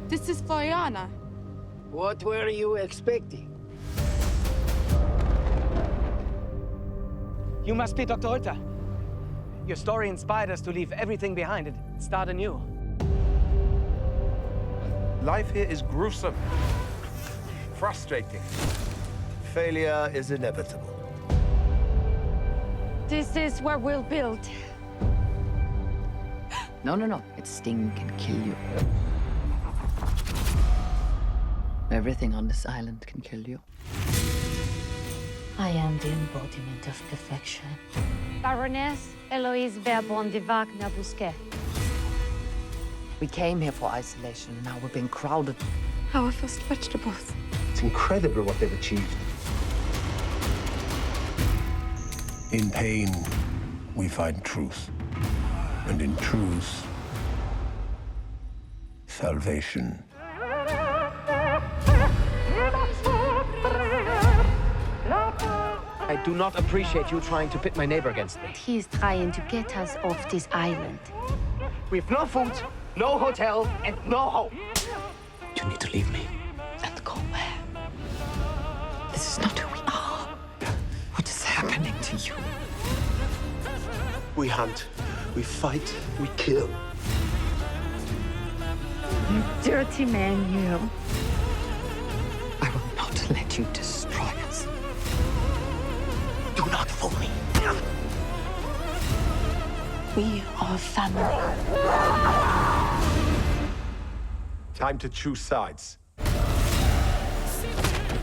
This is Floriana. What were you expecting? You must be Dr. Ulta. Your story inspired us to leave everything behind and start anew. Life here is gruesome, frustrating. Failure is inevitable. This is where we'll build. No. Its sting can kill you. Everything on this island can kill you. I am the embodiment of perfection. Baroness Eloise Verbon de Wagner Bousquet. We came here for isolation, and now we're being crowded. Our first vegetables. It's incredible what they've achieved. In pain, we find truth. And in truth, salvation. I do not appreciate you trying to pit my neighbor against me. He is trying to get us off this island. We've no food, no hotel, and no home. You need to leave me. And go where? This is not who we are. What is happening to you? We hunt, we fight, we kill. You dirty man, you. I will not let you destroy us. Do not fool me. We are family. Time to choose sides.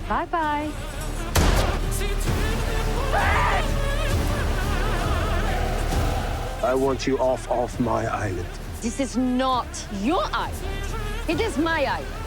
Bye-bye. I want you off my island. This is not your island. It is my island.